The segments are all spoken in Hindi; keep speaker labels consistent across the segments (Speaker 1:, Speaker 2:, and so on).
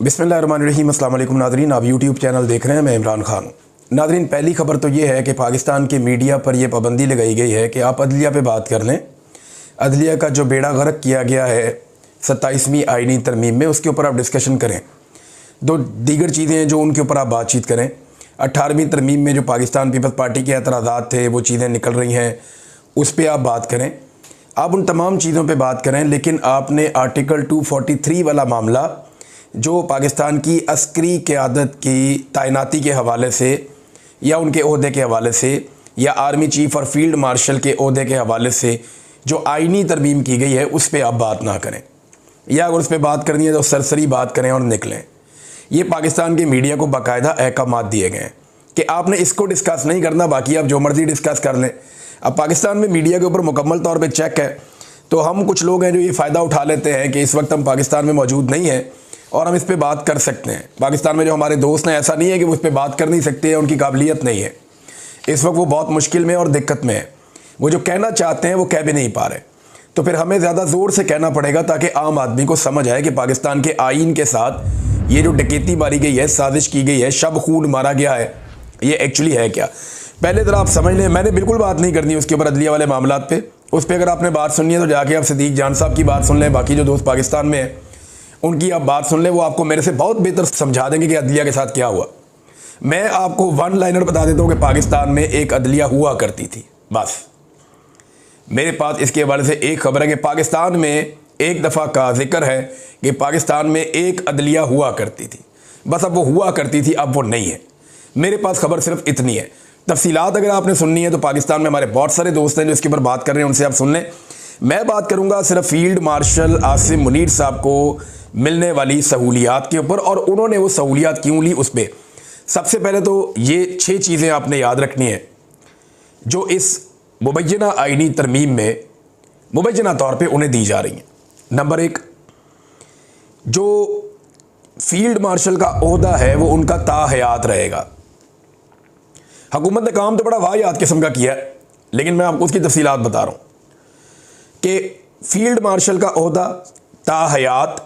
Speaker 1: बिस्मिल्लाहिर्रहमानिर्रहीम। अस्सलाम वालेकुम नाज़रीन, आप यूट्यूब चैनल देख रहे हैं, मैं इमरान खान हूँ। नाज़रीन, पहली खबर तो ये है कि पाकिस्तान के मीडिया पर यह पाबंदी लगाई गई है कि आप अदलिया पे बात कर लें। अदलिया का जो बेड़ा गर्क किया गया है 27वीं आइनी तरमीम में, उसके ऊपर आप डिस्कशन करें। दो दीगर चीज़ें हैं जो उनके ऊपर आप बातचीत करें। 18वीं तरमीम में जो पाकिस्तान पीपल्स पार्टी के एतराज़ात थे, वो चीज़ें निकल रही हैं, उस पर आप बात करें। आप उन तमाम चीज़ों पे बात करें, लेकिन आपने आर्टिकल 243 वाला मामला जो पाकिस्तान की अस्करी क़यादत की तैनाती के हवाले से या उनके ओहदे के हवाले से या आर्मी चीफ़ और फील्ड मार्शल के ओहदे के हवाले से जो आइनी तरमीम की गई है, उस पर आप बात ना करें, या अगर उस पर बात करनी है तो सरसरी बात करें और निकलें। ये पाकिस्तान के मीडिया को बाकायदा अहकामात दिए गए हैं कि आपने इसको डिस्कस नहीं करना, बाकी आप जो मर्ज़ी डिस्कस कर लें। अब पाकिस्तान में मीडिया के ऊपर मुकम्मल तौर पे चेक है, तो हम कुछ लोग हैं जो ये फ़ायदा उठा लेते हैं कि इस वक्त हम पाकिस्तान में मौजूद नहीं हैं और हम इस पर बात कर सकते हैं। पाकिस्तान में जो हमारे दोस्त हैं, ऐसा नहीं है कि वो इस पर बात कर नहीं सकते हैं, उनकी काबिलियत नहीं है। इस वक्त वो बहुत मुश्किल में और दिक्कत में है। वो जो कहना चाहते हैं वो कह भी नहीं पा रहे, तो फिर हमें ज़्यादा ज़ोर से कहना पड़ेगा ताकि आम आदमी को समझ आए कि पाकिस्तान के आइन के साथ ये जो डकैती मारी गई है, साजिश की गई है, शब खून मारा गया है, ये एक्चुअली है क्या। पहले ज़रा आप समझ लें, मैंने बिल्कुल बात नहीं करनी उसके ऊपर, अदलिया वाले मामलात पे। उस पर अगर आपने बात सुननी है तो जाके आप सिद्दीक जान साहब की बात सुन लें, बाकी जो दोस्त पाकिस्तान में हैं उनकी आप बात सुन लें, वो आपको मेरे से बहुत बेहतर समझा देंगे कि अदलिया के साथ क्या हुआ। मैं आपको वन लाइनर बता देता हूँ कि पाकिस्तान में एक अदलिया हुआ करती थी, बस। मेरे पास इसके हवाले से एक खबर है कि पाकिस्तान में एक दफ़ा का जिक्र है कि पाकिस्तान में एक अदलिया हुआ करती थी, बस। अब वो हुआ करती थी, अब वो नहीं है। मेरे पास खबर सिर्फ इतनी है। तफसीलात अगर आपने सुननी है तो पाकिस्तान में हमारे बहुत सारे दोस्त हैं जो इसके ऊपर बात कर रहे हैं, उनसे आप सुन लें। मैं बात करूँगा सिर्फ फील्ड मार्शल आसिम मुनीर साहब को मिलने वाली सहूलियात के ऊपर, और उन्होंने वो सहूलियात क्यों ली उस पर। सबसे पहले तो ये 6 चीज़ें आपने याद रखनी है जो इस मुबैना आइनी तरमीम में मुबैना तौर पे उन्हें दी जा रही हैं। नंबर 1, जो फील्ड मार्शल का ओहदा है वो उनका ताहयात रहेगा। हुकूमत ने काम तो बड़ा वाहियात किस्म का किया है, लेकिन मैं आपको उसकी तफसीलात बता रहा हूँ कि फील्ड मार्शल का ओहदा ताहयात,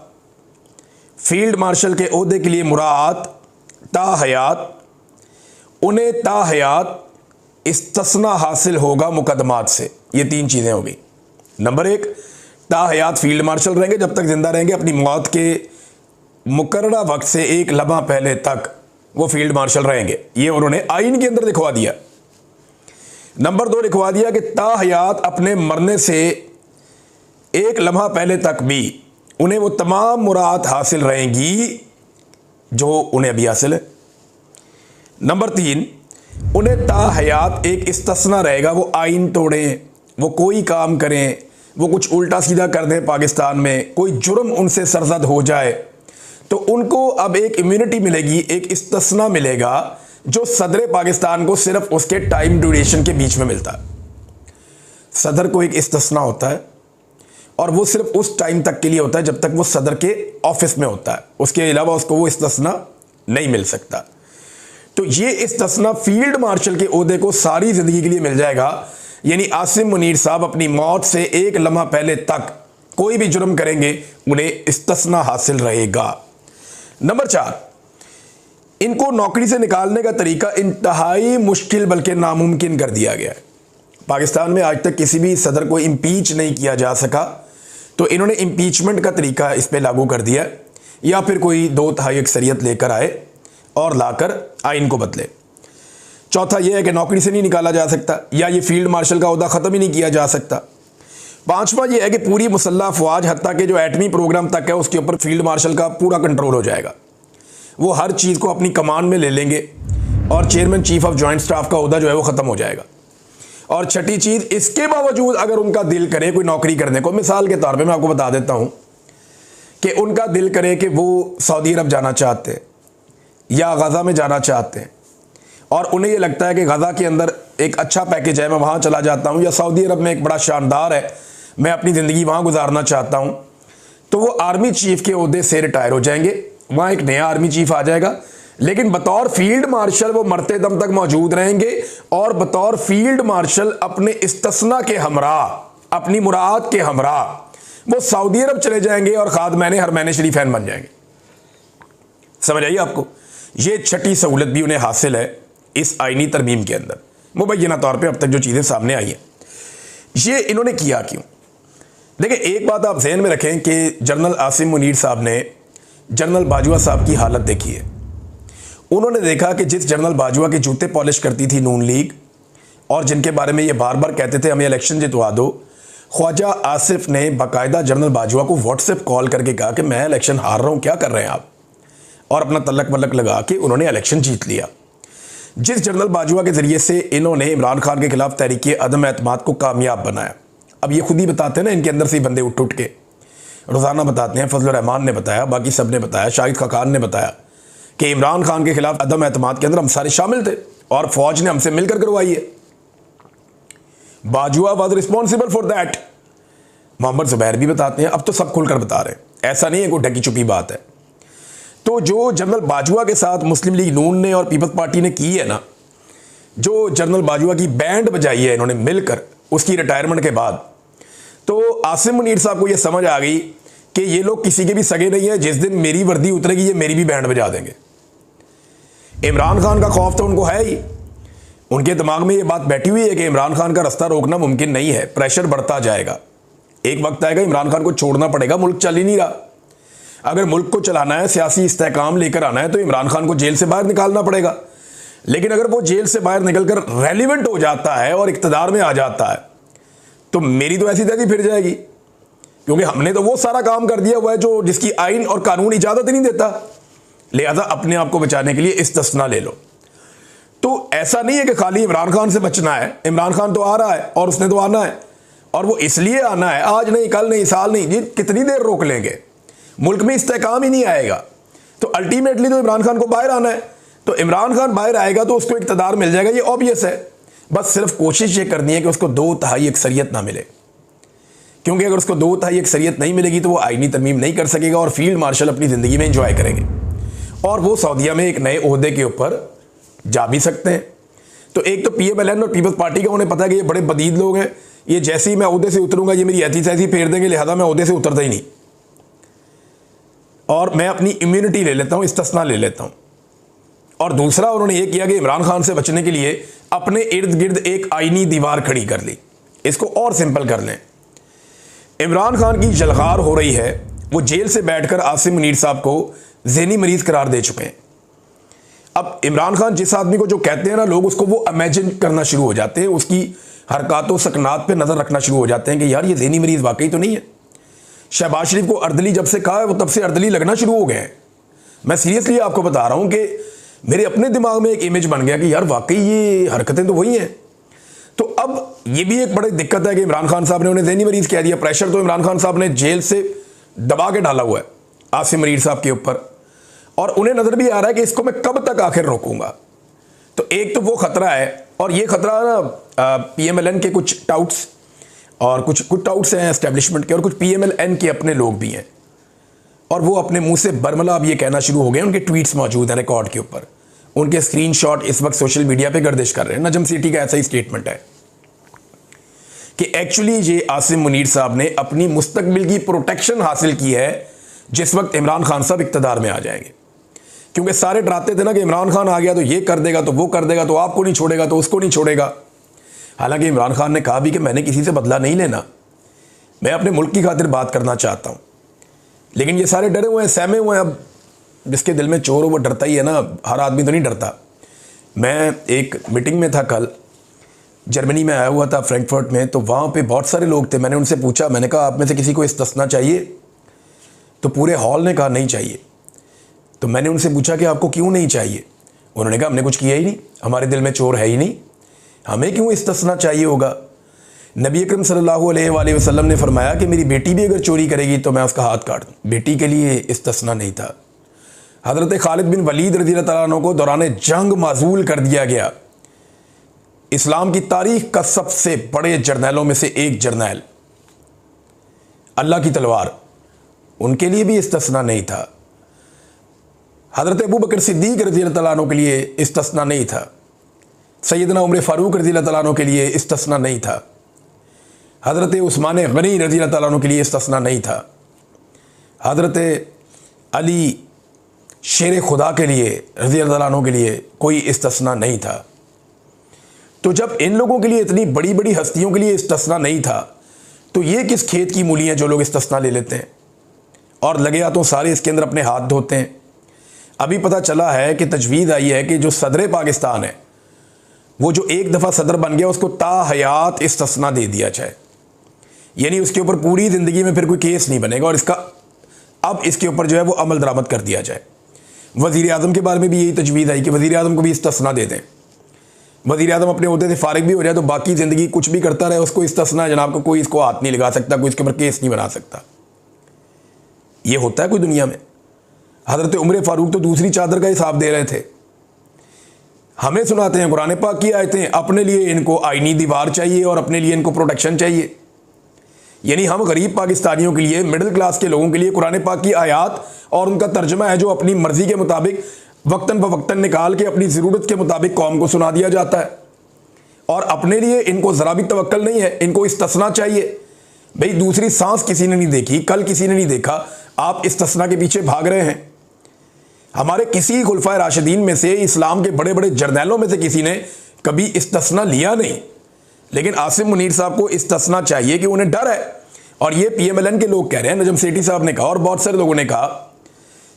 Speaker 1: फील्ड मार्शल के ओहदे के लिए मुराद ताहयात, उन्हें ताहयात इस्तिस्ना हासिल होगा मुकदमात से। ये 3 चीज़ें हो गई। नंबर 1, ताहयात फील्ड मार्शल रहेंगे जब तक जिंदा रहेंगे, अपनी मौत के मुकर्ररा वक्त से एक लम्हा पहले तक वो फील्ड मार्शल रहेंगे। ये उन्होंने आइन के अंदर लिखवा दिया। नंबर 2 लिखवा दिया कि ताहयात अपने मरने से एक लम्हा पहले तक भी उन्हें वो तमाम मुराद हासिल रहेंगी जो उन्हें अभी हासिल है। नंबर 3, उन्हें ताहयात एक इस्तिस्ना रहेगा, वो आइन तोड़ें, वो कोई काम करें, वो कुछ उल्टा सीधा कर दें, पाकिस्तान में कोई जुर्म उनसे सरजद हो जाए तो उनको अब एक इम्यूनिटी मिलेगी, एक इस्तिस्ना मिलेगा जो सदर पाकिस्तान को सिर्फ उसके टाइम ड्यूरेशन के बीच में मिलता है। सदर को एक इस्तिस्ना होता है और वो सिर्फ उस टाइम तक के लिए होता है जब तक वो सदर के ऑफिस में होता है, उसके अलावा उसको वो इस्तिस्ना नहीं मिल सकता। तो ये इस्तिस्ना फील्ड मार्शल के ओहदे को सारी ज़िंदगी के लिए मिल जाएगा, यानी आसिम मुनीर साहब अपनी मौत से एक लम्हा पहले तक कोई भी जुर्म करेंगे उन्हें इस्तिस्ना हासिल रहेगा। नंबर 4, इनको नौकरी से निकालने का तरीका इंतहाई मुश्किल बल्कि नामुमकिन कर दिया गया है। पाकिस्तान में आज तक किसी भी सदर को इम्पीच नहीं किया जा सका, तो इन्होंने इम्पीचमेंट का तरीका इस पर लागू कर दिया, या फिर कोई 2/3 अक्सरियत लेकर आए और लाकर आइन को बदले। चौथा यह है कि नौकरी से नहीं निकाला जा सकता, या ये फील्ड मार्शल का ओहदा ख़त्म ही नहीं किया जा सकता। 5वां यह है कि पूरी मुसल्लह अफवाज हत्ता के जो एटमी प्रोग्राम तक है उसके ऊपर फील्ड मार्शल का पूरा कंट्रोल हो जाएगा। वो हर चीज़ को अपनी कमान में ले लेंगे और chairman chief of joint staff का ओहदा जो है वो ख़त्म हो जाएगा। और छठी चीज़, इसके बावजूद अगर उनका दिल करे कोई नौकरी करने को, मिसाल के तौर पे मैं आपको बता देता हूँ कि उनका दिल करे कि वो सऊदी अरब जाना चाहते हैं या गज़ा में जाना चाहते हैं, और उन्हें ये लगता है कि गज़ा के अंदर एक अच्छा पैकेज है, मैं वहाँ चला जाता हूँ, या सऊदी अरब में एक बड़ा शानदार है, मैं अपनी ज़िंदगी वहाँ गुजारना चाहता हूँ, तो वो आर्मी चीफ़ के ओहदे से रिटायर हो जाएंगे, वहाँ एक नया आर्मी चीफ़ आ जाएगा, लेकिन बतौर फील्ड मार्शल वो मरते दम तक मौजूद रहेंगे, और बतौर फील्ड मार्शल अपने इस्तिस्ना के हमरा, अपनी मुराद के हमरा वो सऊदी अरब चले जाएंगे और खादमैन हरमैन शरीफैन बन जाएंगे। समझ आइए आपको, ये छठी सहूलत भी उन्हें हासिल है इस आईनी तरमीम के अंदर, मुबैना तौर पे अब तक जो चीज़ें सामने आई हैं। ये इन्होंने किया क्यों? देखिए, एक बात आप जहन में रखें कि जनरल आसिम मुनीर साहब ने जनरल बाजवा साहब की हालत देखी है। उन्होंने देखा कि जिस जनरल बाजवा के जूते पॉलिश करती थी नून लीग और जिनके बारे में ये बार बार कहते थे हमें इलेक्शन जितवा दो, ख्वाजा आसिफ ने बाकायदा जनरल बाजवा को व्हाट्सएप कॉल करके कहा कि मैं इलेक्शन हार रहा हूँ, क्या कर रहे हैं आप, और अपना तलक वलक लगा के उन्होंने इलेक्शन जीत लिया। जिस जनरल बाजवा के ज़रिए से इन्होंने इमरान खान के खिलाफ तहरीक अदम एतमाद को कामयाब बनाया। अब ये खुद ही बताते हैं ना, इनके अंदर से बंदे उठ उठ के रोज़ाना बताते हैं। फजल रहमान ने बताया, बाकी सब ने बताया, शाहिद खाकान ने बताया कि इमरान खान के खिलाफ अदम एतमाद के अंदर हम सारे शामिल थे और फौज ने हमसे मिलकर करवाई है। Bajwa was responsible for that. Mohammed Zubair भी बताते हैं, अब तो सब खुलकर बता रहे हैं, ऐसा नहीं है कोई ढकी चुपी बात है। तो जो जनरल बाजवा के साथ मुस्लिम लीग नून ने और पीपल्स पार्टी ने की है ना, जो जनरल बाजवा की बैंड बजाई है इन्होंने मिलकर उसकी रिटायरमेंट के बाद, तो आसिम मुनीर साहब को यह समझ आ गई कि ये लोग किसी के भी सगे नहीं है, जिस दिन मेरी वर्दी उतरेगी ये मेरी भी बैंड बजा देंगे। इमरान खान का खौफ तो उनको है ही, उनके दिमाग में ये बात बैठी हुई है कि इमरान खान का रास्ता रोकना मुमकिन नहीं है, प्रेशर बढ़ता जाएगा, एक वक्त आएगा इमरान खान को छोड़ना पड़ेगा, मुल्क चल ही नहीं रहा। अगर मुल्क को चलाना है, सियासी इस्तेहकाम लेकर आना है, तो इमरान खान को जेल से बाहर निकालना पड़ेगा। लेकिन अगर वो जेल से बाहर निकलकर रेलिवेंट हो जाता है और इक़्तिदार में आ जाता है, तो मेरी तो ऐसी तैसी फिर जाएगी, क्योंकि हमने तो वो सारा काम कर दिया हुआ है जो जिसकी आइन और कानून इजाज़त नहीं देता। लिहाजा अपने आप को बचाने के लिए इस्तिस्ना ले लो। तो ऐसा नहीं है कि खाली इमरान खान से बचना है, इमरान खान तो आ रहा है और उसने तो आना है, और वो इसलिए आना है, आज नहीं, कल नहीं, साल नहीं, जी कितनी देर रोक लेंगे, मुल्क में इस्तेहकाम ही नहीं आएगा। तो अल्टीमेटली तो इमरान खान को बाहर आना है, तो इमरान खान बाहर आएगा तो उसको इक़्तिदार मिल जाएगा, ये ऑब्वियस है। बस सिर्फ कोशिश ये करनी है कि उसको 2/3 अक्सरियत ना मिले, क्योंकि अगर उसको 2/3 अक्सरियत नहीं मिलेगी तो वो आईनी तरमीम नहीं कर सकेगा और फील्ड मार्शल अपनी ज़िंदगी में इंजॉय करेंगे और वो सऊदीया में एक नए ओहदे के ऊपर जा भी सकते हैं। तो एक तो PMLN और पीपल्स पार्टी का उन्हें पता है कि ये बड़े बदीद लोग हैं, ये जैसे ही मैं ओहदे से उतरूंगा ये मेरी ऐसी तैसी फेर देंगे, लिहाजा मैं ओहदे से उतरता ही नहीं और मैं अपनी इम्यूनिटी ले लेता हूँ, इस्तिस्ना ले लेता हूँ। और दूसरा उन्होंने ये किया कि इमरान खान से बचने के लिए अपने इर्द गिर्द एक आईनी दीवार खड़ी कर ली। इसको और सिंपल कर लें, इमरान खान की जलगार हो रही है, वो जेल से बैठकर आसिम मुनीर साहब को ज़हनी मरीज करार दे चुके हैं। अब इमरान खान जिस आदमी को जो कहते हैं ना लोग, उसको वो इमेजिन करना शुरू हो जाते हैं, उसकी हरकतों सकनात पे नज़र रखना शुरू हो जाते हैं कि यार ये ज़हनी मरीज वाकई तो नहीं है। शहबाज शरीफ को अर्दली जब से कहा है वो तब से अर्दली लगना शुरू हो गए हैं। मैं सीरियसली आपको बता रहा हूँ कि मेरे अपने दिमाग में एक इमेज बन गया कि यार वाकई ये हरकतें तो वही हैं। तो अब ये भी एक बड़ी दिक्कत है कि इमरान खान साहब ने उन्हें ज़हनी मरीज कह दिया। प्रेशर तो इमरान खान साहब ने जेल से दबा के डाला हुआ है आसिम मुनीर साहब के ऊपर, और उन्हें नज़र भी आ रहा है कि इसको मैं कब तक आखिर रोकूंगा। तो एक तो वो खतरा है, और ये खतरा ना PMLN के कुछ टाउट्स और कुछ टाउट्स हैं एस्टेब्लिशमेंट के, और कुछ PMLN के अपने लोग भी हैं, और वो अपने मुंह से बरमला अब ये कहना शुरू हो गए। उनके ट्वीट्स मौजूद हैं रिकॉर्ड के ऊपर, उनके स्क्रीनशॉट इस वक्त सोशल मीडिया पे गर्दिश कर रहे हैं। नजम सिटी का ऐसा ही स्टेटमेंट है कि एक्चुअली ये आसिम मुनीर साहब ने अपनी मुस्तकबिल की प्रोटेक्शन हासिल की है जिस वक्त इमरान खान साहब इक़्तिदार में आ जाएंगे। क्योंकि सारे डराते थे ना कि इमरान खान आ गया तो ये कर देगा, तो वो कर देगा, तो आपको नहीं छोड़ेगा, तो उसको नहीं छोड़ेगा। हालांकि इमरान खान ने कहा भी कि मैंने किसी से बदला नहीं लेना, मैं अपने मुल्क की खातिर बात करना चाहता हूँ। लेकिन ये सारे डरे हुए हैं, सहमे हुए हैं। अब जिसके दिल में चोर हो वो डरता ही है ना, हर आदमी तो नहीं डरता। मैं एक मीटिंग में था कल, जर्मनी में आया हुआ था फ्रैंकफर्ट में, तो वहाँ पे बहुत सारे लोग थे। मैंने उनसे पूछा, मैंने कहा आप में से किसी को इस्तिस्ना चाहिए? तो पूरे हॉल ने कहा नहीं चाहिए। तो मैंने उनसे पूछा कि आपको क्यों नहीं चाहिए? उन्होंने कहा हमने कुछ किया ही नहीं, हमारे दिल में चोर है ही नहीं, हमें क्यों इस्तिस्ना चाहिए होगा। नबी अकरम सल्लल्लाहु अलैहि वसल्लम ने फरमाया कि मेरी बेटी भी अगर चोरी करेगी तो मैं उसका हाथ काट दूँ। बेटी के लिए इस्तिस्ना नहीं था। हज़रत खालिद बिन वलीद रज़ियल्लाहु तआला अन्हु को दौरान जंग माजूल कर दिया गया। इस्लाम की तारीख का सबसे बड़े जर्नैलों में से एक जर्नैल, अल्लाह की तलवार, उनके लिए भी इस्तिस्ना नहीं था। हज़रत अबू बकर सिद्दीक़ रज़ियल्लाहु तआला अन्हु के लिए इस्तिस्ना नहीं था। सैयदना उमर फ़ारूक रज़ियल्लाहु तआला अन्हु के लिए इस्तिस्ना नहीं था। हज़रत उस्मान गनी रज़ियल्लाहु तआला अन्हु के लिए इस्तिस्ना नहीं था। हज़रत अली शेर खुदा के लिए, रज़ी अल्लाह अन्हु के लिए कोई इस्तिस्ना नहीं था। तो जब इन लोगों के लिए, इतनी बड़ी बड़ी हस्तियों के लिए इस्तिस्ना नहीं था, तो ये किस खेत की मूली हैं जो लोग इस्तिस्ना ले लेते हैं और लगे हाथों सारे इसके अंदर अपने हाथ धोते हैं। अभी पता चला है कि तजवीज़ आई है कि जो सदर पाकिस्तान है, वो जो एक दफ़ा सदर बन गया, उसको ताहयात इस्तिस्ना दे दिया जाए, यानी उसके ऊपर पूरी ज़िंदगी में फिर कोई केस नहीं बनेगा और इसका अब इसके ऊपर जो है वो अमल दरामद कर दिया जाए। वज़ीर आज़म के बारे में भी यही तजवीज़ आई कि वज़ीर आज़म को भी इस्तिस्ना दे दें। वज़ीर आज़म अपने ओहदे से फारिग भी हो जाए तो बाकी ज़िंदगी कुछ भी करता रहे, उसको इस्तिस्ना जनाब को कोई इसको हाथ नहीं लगा सकता, कोई इसके ऊपर केस नहीं बना सकता। ये होता है कोई दुनिया में? हज़रत उमर फ़ारूक तो दूसरी चादर का हिसाब दे रहे थे। हमें सुनाते हैं कुरान पाक की आयतें, अपने लिए इनको आईनी दीवार चाहिए और अपने लिए इनको प्रोटेक्शन चाहिए। यानी हम गरीब पाकिस्तानियों के लिए, मिडिल क्लास के लोगों के लिए कुरान पाक की आयात और उनका तर्जमा है जो अपनी मर्ज़ी के मुताबिक वक्तन फ़वक्तन निकाल के अपनी ज़रूरत के मुताबिक कौम को सुना दिया जाता है, और अपने लिए इनको ज़रा भी तवक्कल नहीं है, इनको इस्तिस्ना चाहिए। भाई दूसरी सांस किसी ने नहीं देखी, कल किसी ने नहीं देखा, आप इस्तिस्ना के पीछे भाग रहे हैं। हमारे किसी खुलफाए राशिदीन में से, इस्लाम के बड़े बड़े जर्नैलों में से किसी ने कभी इस्तिस्ना लिया नहीं, लेकिन आसिम मुनीर साहब को इस्तिस्ना चाहिए कि उन्हें डर है। और ये PMLN के लोग कह रहे हैं, नजम सेठी साहब ने कहा और बहुत सारे लोगों ने कहा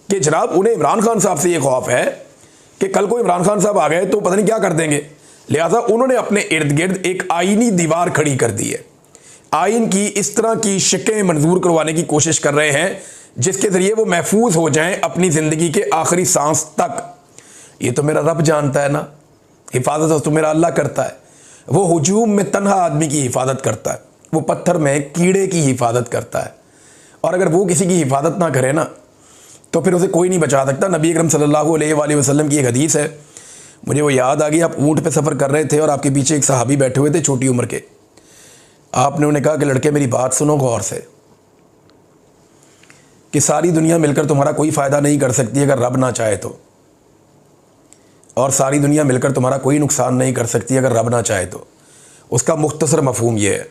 Speaker 1: कि जनाब उन्हें इमरान खान साहब से ये खौफ है कि कल को इमरान खान साहब आ गए तो पता नहीं क्या कर देंगे, लिहाजा उन्होंने अपने इर्द गिर्द एक आईनी दीवार खड़ी कर दी है। आइन की इस तरह की शिकें मंजूर करवाने की कोशिश कर रहे हैं जिसके ज़रिए वो महफूज हो जाएं अपनी ज़िंदगी के आखिरी सांस तक। ये तो मेरा रब जानता है ना, हिफाजत तो मेरा अल्लाह करता है। वो हुजूम में तन्हा आदमी की हिफाजत करता है, वो पत्थर में कीड़े की हिफाजत करता है, और अगर वो किसी की हिफाजत ना करे ना तो फिर उसे कोई नहीं बचा सकता। नबी अकरम सल्लल्लाहु अलैहि वसल्लम की एक हदीस है, मुझे वो याद आ गई। आप ऊँट पे सफ़र कर रहे थे और आपके पीछे एक सहाबी बैठे हुए थे छोटी उम्र के। आपने उन्हें कहा कि लड़के मेरी बात सुनो गौर से, कि सारी दुनिया मिलकर तुम्हारा कोई फ़ायदा नहीं कर सकती अगर रब ना चाहे तो, और सारी दुनिया मिलकर तुम्हारा कोई नुकसान नहीं कर सकती अगर रब ना चाहे तो। उसका मुख्तसर मफहूम ये है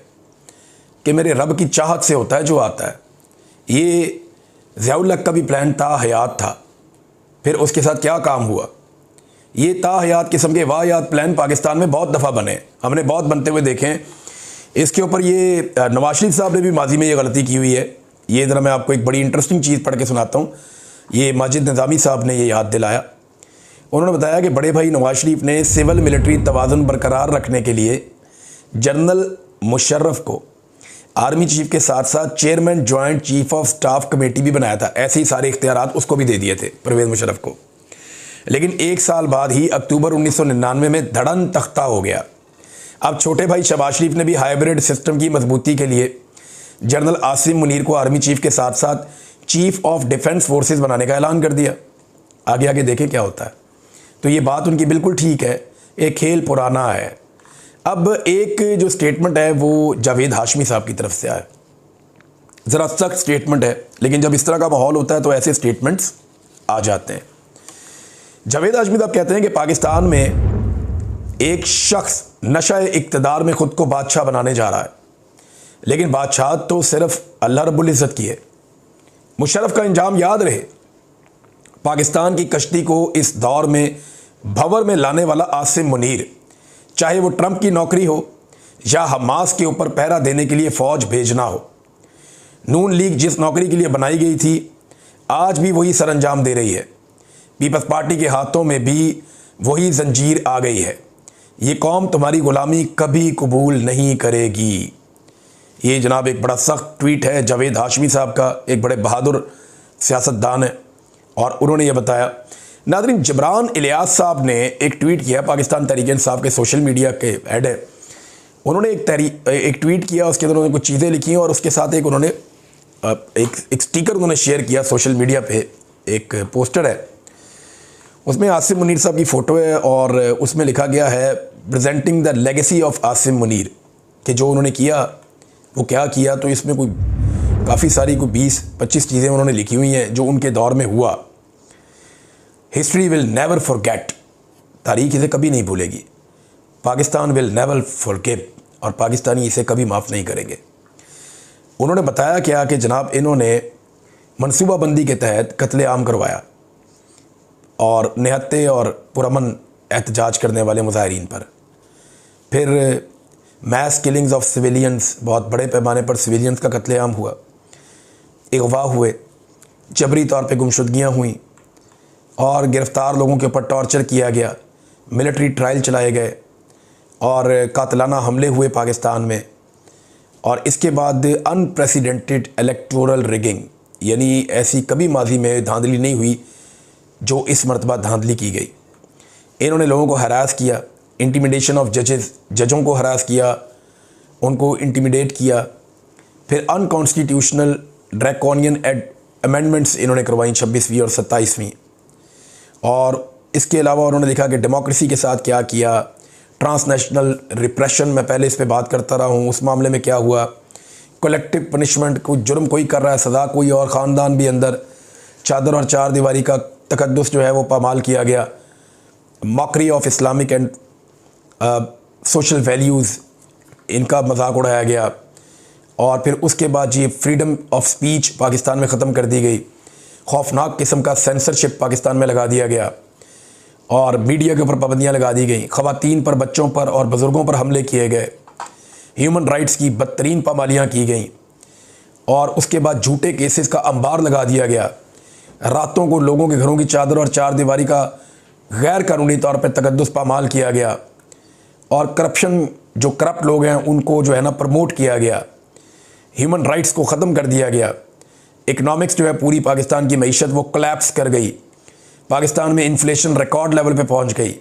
Speaker 1: कि मेरे रब की चाहत से होता है जो आता है। ये ज़ियाउल हक का भी प्लान ताहयात था, फिर उसके साथ क्या काम हुआ। ये ताहयात किस्म के वाहियात प्लान पाकिस्तान में बहुत दफ़ा बने, हमने बहुत बनते हुए देखे हैं। इसके ऊपर ये नवाज शरीफ साहब ने भी माजी में ये गलती की हुई है। ये ज़रा मैं आपको एक बड़ी इंटरेस्टिंग चीज़ पढ़ के सुनाता हूँ। ये माजिद निज़ामी साहब ने ये याद दिलाया। उन्होंने बताया कि बड़े भाई नवाज शरीफ ने सिविल मिलिट्री तवाज़ुन बरकरार रखने के लिए जनरल मुशर्रफ को आर्मी चीफ के साथ साथ chairman joint chief of staff committee भी बनाया था। ऐसे ही सारे इख्तियारात उसको भी दे दिए थे परवेज़ मुशर्रफ को। लेकिन एक साल बाद ही अक्टूबर 1999 में धड़न तख्ता हो गया। अब छोटे भाई शहबाज शरीफ ने भी हाइब्रिड सिस्टम की मजबूती के लिए जनरल आसिम मुनीर को आर्मी चीफ के साथ साथ चीफ ऑफ डिफेंस फोर्सेस बनाने का ऐलान कर दिया। आगे आगे देखें क्या होता है। तो ये बात उनकी बिल्कुल ठीक है, एक खेल पुराना है। अब एक जो स्टेटमेंट है वो जावेद हाशमी साहब की तरफ से आया, ज़रा सख्त स्टेटमेंट है, लेकिन जब इस तरह का माहौल होता है तो ऐसे स्टेटमेंट्स आ जाते हैं। जावेद हाशमी साहब कहते हैं कि पाकिस्तान में एक शख्स नशा इक़्तिदार में ख़ुद को बादशाह बनाने जा रहा है, लेकिन बादशाह तो सिर्फ अल्लाह रब्बुल इज़्ज़त की है। मुशर्रफ का इंजाम याद रहे, पाकिस्तान की कश्ती को इस दौर में भंवर में लाने वाला आसिम मुनीर, चाहे वो ट्रंप की नौकरी हो या हमास के ऊपर पहरा देने के लिए फ़ौज भेजना हो। नून लीग जिस नौकरी के लिए बनाई गई थी आज भी वही सर अंजाम दे रही है। पीपल्स पार्टी के हाथों में भी वही जंजीर आ गई है। ये कौम तुम्हारी ग़ुलामी कभी कबूल नहीं करेगी। ये जनाब एक बड़ा सख्त ट्वीट है जावेद हाशमी साहब का, एक बड़े बहादुर सियासतदान है, और उन्होंने ये बताया। नाज़रीन, जबरान इलियास साहब ने एक ट्वीट किया, पाकिस्तान तहरीक इंसाफ के सोशल मीडिया के हेड है। उन्होंने एक ट्वीट किया, उसके अंदर उन्होंने कुछ चीज़ें लिखी और उसके साथ एक उन्होंने एक स्टिकर उन्होंने शेयर किया सोशल मीडिया पे। एक पोस्टर है, उसमें आसिम मुनीर साहब की फ़ोटो है और उसमें लिखा गया है presenting the legacy of Asim Munir, कि जो उन्होंने किया वो क्या किया। तो इसमें कोई काफ़ी सारी कोई 20-25 चीज़ें उन्होंने लिखी हुई हैं जो उनके दौर में हुआ। हिस्ट्री विल नेवर फॉरगेट, तारीख इसे कभी नहीं भूलेगी। पाकिस्तान विल नेवर फॉरगिव, और पाकिस्तानी इसे कभी माफ़ नहीं करेंगे। उन्होंने बताया क्या कि जनाब इन्होंने मनसूबाबंदी के तहत कत्ले आम करवाया। और निहत्थे और पुरअमन एहतजाज करने वाले मुजाहिरीन पर। फिर मैस किलिंग्स ऑफ सिविलियंस, बहुत बड़े पैमाने पर सिविलियंस का कत्लेआम हुआ, अगवा हुए, जबरी तौर पे गुमशुदगियाँ हुई और गिरफ़्तार लोगों के ऊपर टॉर्चर किया गया, मिलिट्री ट्रायल चलाए गए और कातलाना हमले हुए पाकिस्तान में। और इसके बाद अनप्रेसिडेंटेड इलेक्टोरल रिगिंग, यानी ऐसी कभी माजी में धांधली नहीं हुई जो इस मरतबा धांधली की गई। इन्होंने लोगों को हरास किया, इंटिमिडेशन ऑफ जजों को हरास किया, उनको इंटिमिडेट किया। फिर अनकॉन्स्टिट्यूशनल ड्रैकोनियन अमेंडमेंट्स इन्होंने करवाई 26वीं और 27वीं। और इसके अलावा उन्होंने देखा कि डेमोक्रेसी के साथ क्या किया, ट्रांसनेशनल रिप्रेशन, मैं पहले इस पे बात करता रहा हूँ, उस मामले में क्या हुआ, कलेक्टिव पनिशमेंट, कोई जुर्म कोई कर रहा है, सज़ा कोई और, ख़ानदान भी अंदर, चादर और चार दीवारी का तकद्दुस जो है वो पामाल किया गया, mockery of Islamic and social values, इनका मजाक उड़ाया गया। और फिर उसके बाद ये फ्रीडम ऑफ स्पीच पाकिस्तान में ख़त्म कर दी गई, खौफनाक किस्म का सेंसरशिप पाकिस्तान में लगा दिया गया और मीडिया के ऊपर पाबंदियाँ लगा दी गई, ख़वातीन पर, बच्चों पर और बुज़ुर्गों पर हमले किए गए, ह्यूमन राइट्स की बदतरीन पामालियाँ की गई और उसके बाद झूठे केसेस का अंबार लगा दिया गया। रातों को लोगों के घरों की चादर और चार दीवारी का गैर कानूनी तौर पर तकद्दुस पामाल किया गया और करप्शन, जो करप्ट लोग हैं उनको जो है ना प्रमोट किया गया, ह्यूमन राइट्स को ख़त्म कर दिया गया। इकनॉमिक्स जो है पूरी पाकिस्तान की मईशत वो कोलैप्स कर गई, पाकिस्तान में इन्फ्लेशन रिकॉर्ड लेवल पे पहुंच गई,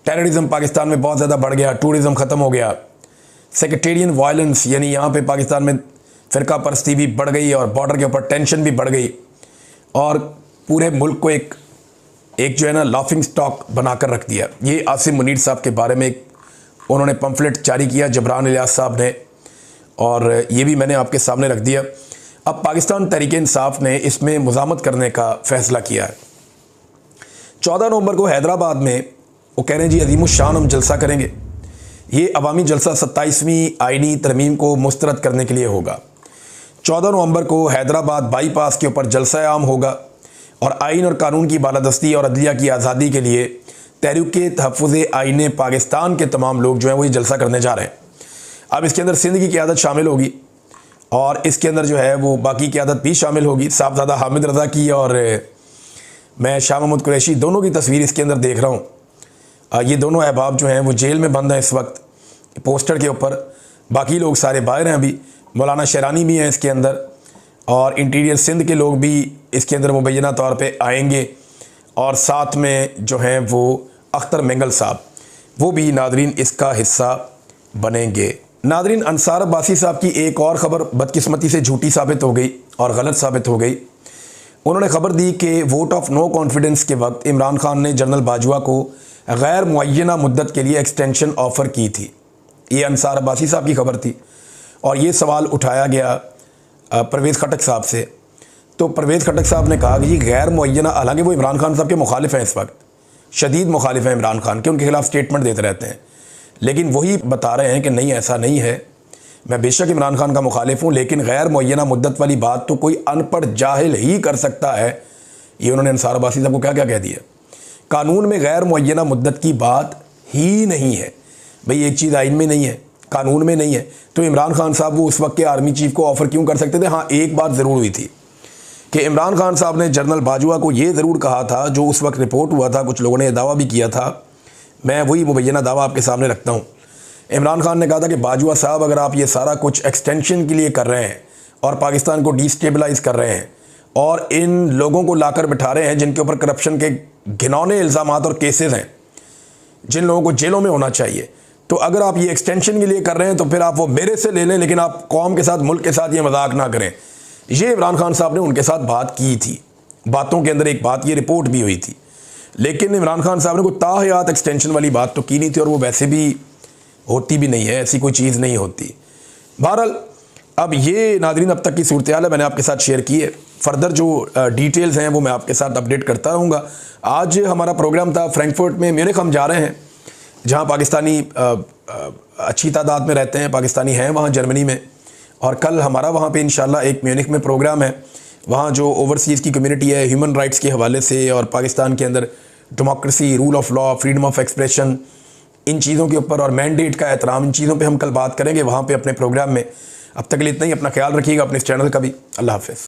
Speaker 1: टेररिज्म पाकिस्तान में बहुत ज़्यादा बढ़ गया, टूरिज़म ख़त्म हो गया, सेक्टेरियन वायलेंस यानी यहाँ पे पाकिस्तान में फ़िरका परस्ती भी बढ़ गई और बॉर्डर के ऊपर टेंशन भी बढ़ गई और पूरे मुल्क को एक जो है ना लाफिंग स्टॉक बनाकर रख दिया। ये आसिम मुनीर साहब के बारे में उन्होंने पम्फलेट जारी किया जबरान इलियास साहब ने, और ये भी मैंने आपके सामने रख दिया। अब पाकिस्तान तहरीक इंसाफ ने इसमें मुज़ामत करने का फ़ैसला किया है। 14 नवंबर को हैदराबाद में वो कह रहे हैं जी अज़ीमुश्शान हम जलसा करेंगे। ये अवामी जलसा 27वीं आईनी तरमीम को मुस्तरद करने के लिए होगा। 14 नवंबर को हैदराबाद बाईपास के ऊपर जलसा आम होगा और आइन और कानून की बालादस्ती और अदलिया की आज़ादी के लिए तहरीक तहफ़्फ़ुज़ आइन पाकिस्तान के तमाम लोग जो हैं वो ये जलसा करने जा रहे हैं। अब इसके अंदर सिंध की क़यादत शामिल होगी और इसके अंदर जो है वो बाकी क़यादत भी शामिल होगी, साहबज़ादा हामिद रज़ा की और मैं शाह महमूद कुरैशी दोनों की तस्वीर इसके अंदर देख रहा हूँ। ये दोनों अहबाब जो हैं वो जेल में बंद हैं इस वक्त पोस्टर के ऊपर, बाकी लोग सारे बाहर हैं अभी, मौलाना शरानी भी हैं इसके अंदर और इंटीरियर सिंध के लोग भी इसके अंदर मुबैना तौर पे आएंगे और साथ में जो हैं वो अख्तर मेंगल साहब वो भी नादरीन इसका हिस्सा बनेंगे। नादरीन, अंसार अब्बासी साहब की एक और ख़बर बदकिस्मती से झूठी साबित हो गई और गलत साबित हो गई। उन्होंने ख़बर दी कि वोट ऑफ नो कॉन्फिडेंस के वक्त इमरान खान ने जनरल बाजवा को गैर मुअय्यना मुद्दत के लिए एक्सटेंशन ऑफ़र की थी। ये अंसार अब्बासी साहब की खबर थी और ये सवाल उठाया गया परवेज़ खटक साहब से। तो परवेज़ खटक साहब ने कहा कि ये गैर मुअय्यना, हालांकि वो इमरान खान साहब के मुखालिफ हैं, इस वक्त शदीद मुखालिफ हैं इमरान खान के, उनके खिलाफ स्टेटमेंट देते रहते हैं, लेकिन वही बता रहे हैं कि नहीं ऐसा नहीं है, मैं बेशक इमरान खान का मुखालिफ हूँ लेकिन गैर मुअय्यना मुद्दत वाली बात तो कोई अनपढ़ जाहिल ही कर सकता है। ये उन्होंने अंसार अब्बासी साहब को क्या क्या कह दिया। कानून में गैर मुअय्यना मुद्दत की बात ही नहीं है भाई, एक चीज़ आइन में नहीं है, कानून में नहीं है, तो इमरान खान साहब वो उस वक्त के आर्मी चीफ को ऑफ़र क्यों कर सकते थे। हाँ, एक बात ज़रूर हुई थी कि इमरान खान साहब ने जनरल बाजवा को ये ज़रूर कहा था, जो उस वक्त रिपोर्ट हुआ था, कुछ लोगों ने दावा भी किया था, मैं वही मुबैना दावा आपके सामने रखता हूँ। इमरान खान ने कहा था कि बाजवा साहब अगर आप ये सारा कुछ एक्सटेंशन के लिए कर रहे हैं और पाकिस्तान को डिस्टेबलाइज़ कर रहे हैं और इन लोगों को लाकर बिठा रहे हैं जिनके ऊपर करप्शन के घिनौने इल्ज़ामात और केसेस हैं, जिन लोगों को जेलों में होना चाहिए, तो अगर आप ये एक्सटेंशन के लिए कर रहे हैं तो फिर आप वो मेरे से ले लें, लेकिन आप कौम के साथ, मुल्क के साथ ये मजाक ना करें। ये इमरान खान साहब ने उनके साथ बात की थी, बातों के अंदर एक बात, ये रिपोर्ट भी हुई थी, लेकिन इमरान खान साहब ने कोई ताहयात एक्सटेंशन वाली बात तो की नहीं थी और वो वैसे भी होती भी नहीं है, ऐसी कोई चीज़ नहीं होती। बहरहाल अब ये नादरीन अब तक की सूरत हाल है, मैंने आपके साथ शेयर की है। फर्दर जो डिटेल्स हैं वो मैं आपके साथ अपडेट करता रहूँगा। आज हमारा प्रोग्राम था फ्रैंकफर्ट में, म्यूनिख हम जा रहे हैं, जहाँ पाकिस्तानी अच्छी तादाद में रहते हैं, पाकिस्तानी हैं वहाँ जर्मनी में, और कल हमारा वहाँ पे इंशाल्लाह एक म्यूनिख में प्रोग्राम है वहाँ जो ओवरसीज़ की कम्युनिटी है ह्यूमन राइट्स के हवाले से और पाकिस्तान के अंदर democracy, rule of law, freedom of expression, इन चीज़ों के ऊपर और मैंडेट का एहतराम, इन चीज़ों पे हम कल बात करेंगे वहाँ पे अपने प्रोग्राम में। अब तक के लिए इतना ही। अपना ख्याल रखिएगा, अपने इस चैनल का भी। अल्लाह हाफ़िज़।